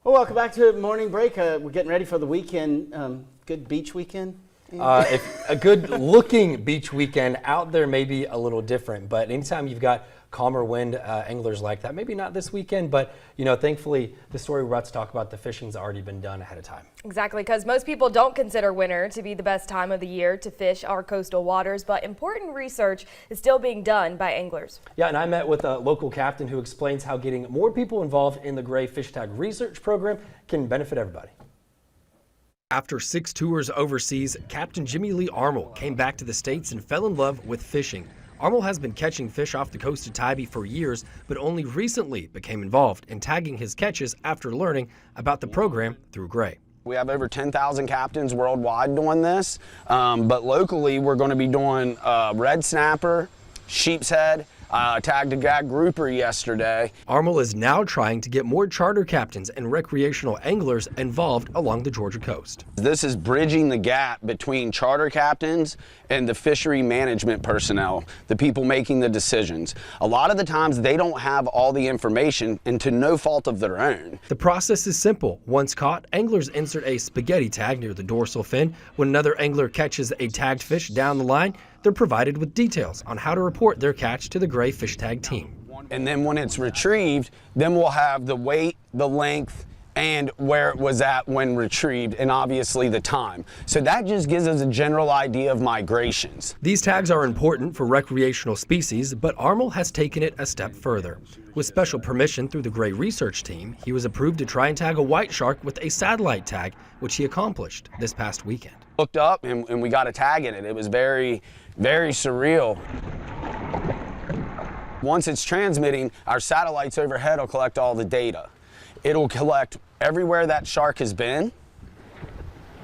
Well, welcome back to Morning Break. We're getting ready for the weekend. Good beach weekend. If a good looking beach weekend out there may be a little different, but anytime you've got calmer wind, anglers like that, maybe not this weekend, but thankfully the story we're about to talk about, the fishing's already been done ahead of time. Exactly, because most people don't consider winter to be the best time of the year to fish our coastal waters, but important research is still being done by anglers. Yeah, and I met with a local captain who explains how getting more people involved in the Gray Fish Tag research program can benefit everybody. After 6 tours overseas, Captain Jimmy Lee Armoll came back to the States and fell in love with fishing. Armoll has been catching fish off the coast of Tybee for years, but only recently became involved in tagging his catches after learning about the program through Gray. We have over 10,000 captains worldwide doing this, but locally we're going to be doing red snapper, sheep's head. Tagged a gag grouper yesterday. Armoll is now trying to get more charter captains and recreational anglers involved along the Georgia coast. This is bridging the gap between charter captains and the fishery management personnel, the people making the decisions. A lot of the times they don't have all the information, and to no fault of their own. The process is simple. Once caught, anglers insert a spaghetti tag near the dorsal fin. When another angler catches a tagged fish down the line, they're provided with details on how to report their catch to the Gray Fish Tag team. And then when it's retrieved, then we'll have the weight, the length, and where it was at when retrieved, and obviously the time. So that just gives us a general idea of migrations. These tags are important for recreational species, but Armoll has taken it a step further. With special permission through the Gray research team, he was approved to try and tag a white shark with a satellite tag, which he accomplished this past weekend. Looked up and we got a tag in it. It was very, very surreal. Once it's transmitting, our satellites overhead will collect all the data. It'll collect everywhere that shark has been,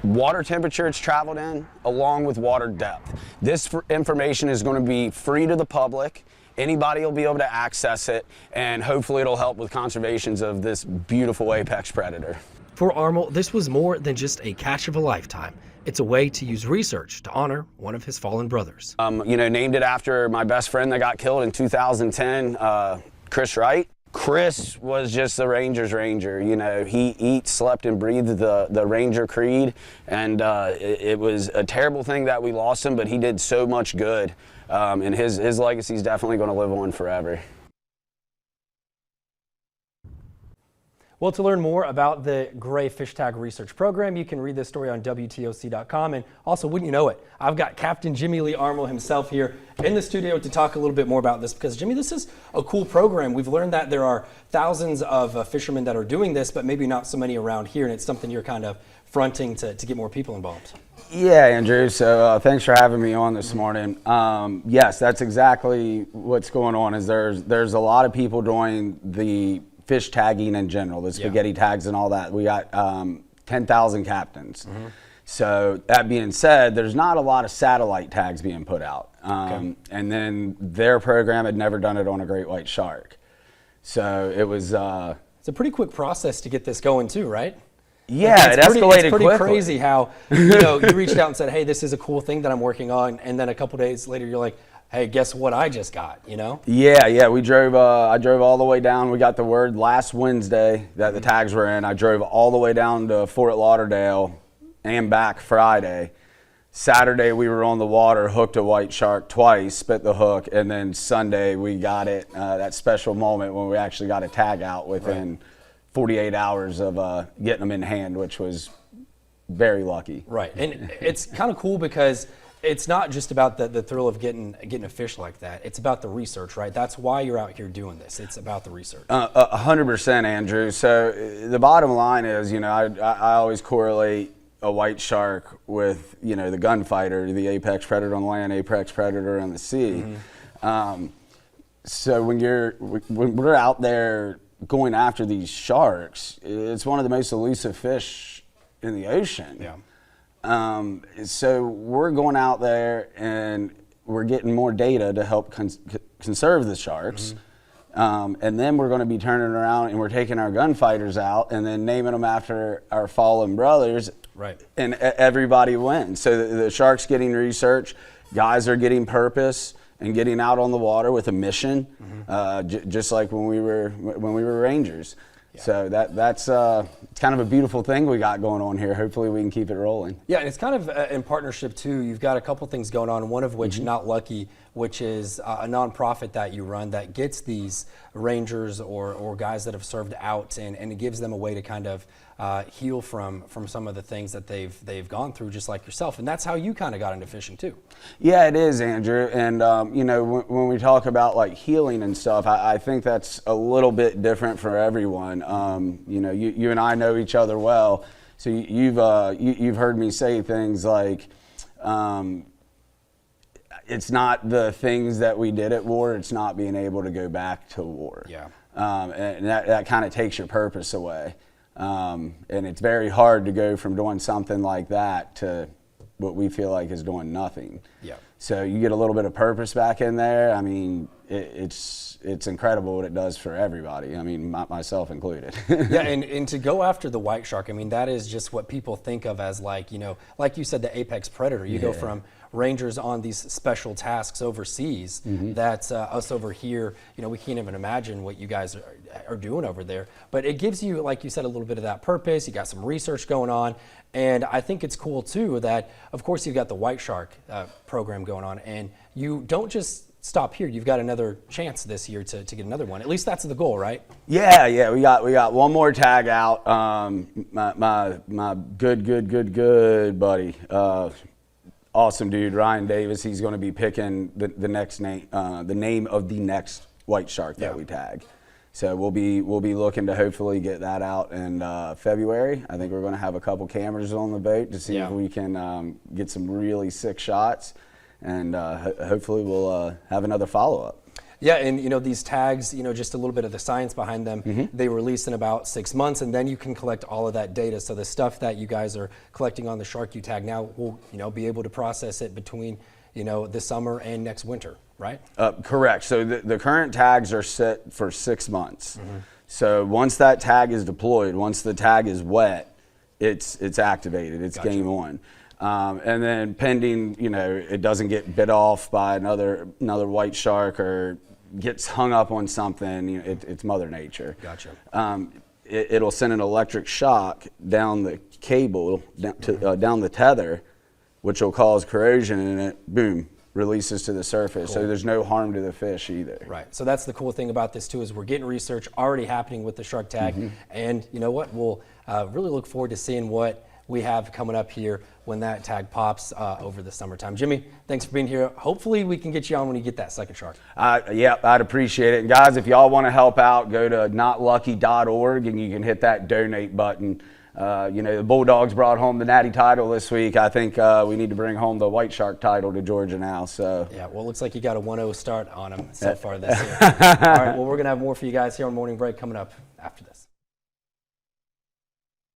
water temperature it's traveled in, along with water depth. This information is going to be free to the public. Anybody will be able to access it, and hopefully it'll help with conservations of this beautiful apex predator. For Armoll, this was more than just a catch of a lifetime. It's a way to use research to honor one of his fallen brothers. Named it after my best friend that got killed in 2010, Chris Wright. Chris was just the Rangers Ranger. He eat, slept, and breathed the Ranger creed, and it was a terrible thing that we lost him, but he did so much good, and his legacy is definitely going to live on forever. Well, to learn more about the Gray Fish Tag Research Program, you can read this story on WTOC.com. And also, wouldn't you know it, I've got Captain Jimmy Lee Armoll himself here in the studio to talk a little bit more about this, because, Jimmy, this is a cool program. We've learned that there are thousands of fishermen that are doing this, but maybe not so many around here, and it's something you're kind of fronting to get more people involved. Yeah, Andrew, so thanks for having me on this morning. Yes, that's exactly what's going on. Is there's a lot of people doing the fish tagging in general, the spaghetti tags and all that. We got 10,000 captains. Mm-hmm. So that being said, there's not a lot of satellite tags being put out. And then their program had never done it on a great white shark. So it was... it's a pretty quick process to get this going too, right? Yeah, it escalated quickly. It's pretty crazy how, you reached out and said, hey, this is a cool thing that I'm working on. And then a couple days later, you're like, hey, guess what I just got, Yeah, we drove, I drove all the way down. We got the word last Wednesday that the tags were in. I drove all the way down to Fort Lauderdale and back Friday. Saturday we were on the water, hooked a white shark twice, spit the hook, and then Sunday we got it, that special moment when we actually got a tag out within 48 hours of getting them in hand, which was very lucky. Right, and it's kind of cool because it's not just about the thrill of getting a fish like that. It's about the research, right? That's why you're out here doing this. It's about the research. 100%, Andrew. So the bottom line is, I always correlate a white shark with, the gunfighter, the apex predator on the land, apex predator on the sea. Mm-hmm. So when we're out there going after these sharks, it's one of the most elusive fish in the ocean. Yeah. So we're going out there and we're getting more data to help conserve the sharks. Mm-hmm. And then we're going to be turning around and we're taking our gunfighters out and then naming them after our fallen brothers. Right. And everybody wins. So the sharks getting research, guys are getting purpose and getting out on the water with a mission, just like when we were Rangers. So that's it's kind of a beautiful thing we got going on here. Hopefully we can keep it rolling. Yeah, and it's kind of in partnership too. You've got a couple things going on, one of which, Not Lucky, which is a nonprofit that you run that gets these Rangers or guys that have served out, and it gives them a way to kind of heal from some of the things that they've gone through, just like yourself. And that's how you kind of got into fishing too. Yeah, it is, Andrew. And you know, when we talk about like healing and stuff, I think that's a little bit different for everyone. You know, you and I know each other well, so you've heard me say things like, it's not the things that we did at war, it's not being able to go back to war. Yeah. And that kind of takes your purpose away. And it's very hard to go from doing something like that to what we feel like is doing nothing. Yeah. So you get a little bit of purpose back in there. I mean, it's incredible what it does for everybody. I mean, myself included. Yeah, and to go after the white shark, I mean, that is just what people think of as, like, you know, like you said, the apex predator. You go from Rangers on these special tasks overseas that us over here, you know, we can't even imagine what you guys are doing over there. But it gives you, like you said, a little bit of that purpose. You got some research going on. And I think it's cool too that, of course, you've got the white shark program going on, and you don't just stop here. You've got another chance this year to get another one. At least that's the goal, right? Yeah, we got one more tag out. My good buddy, awesome dude, Ryan Davis. He's going to be picking the next name, the name of the next white shark that we tag. So we'll be looking to hopefully get that out in February. I think we're going to have a couple cameras on the boat to see if we can get some really sick shots, and hopefully we'll have another follow-up. Yeah, and you know, these tags, you know, just a little bit of the science behind them, they release in about 6 months, and then you can collect all of that data. So the stuff that you guys are collecting on the Shark U tag now, we'll, you know, be able to process it between, you know, this summer and next winter, right? Correct. So the current tags are set for 6 months. So once that tag is deployed, once the tag is wet, it's activated. It's game on. And then pending, you know, it doesn't get bit off by another white shark or gets hung up on something, you know, it's Mother Nature. Gotcha. It'll send an electric shock down the cable, down the tether, which will cause corrosion, and it, boom, releases to the surface. Cool. So there's no harm to the fish either. Right. So that's the cool thing about this too, is we're getting research already happening with the shark tag, and you know what? We'll really look forward to seeing what we have coming up here when that tag pops over the summertime. Jimmy, thanks for being here. Hopefully we can get you on when you get that second shark. Yeah, I'd appreciate it. And guys, if y'all want to help out, go to notlucky.org and you can hit that donate button. You know, the Bulldogs brought home the Natty title this week. I think we need to bring home the White Shark title to Georgia now. So yeah, well, it looks like you got a 1-0 start on them so far this year. All right, well, we're going to have more for you guys here on Morning Break coming up after this.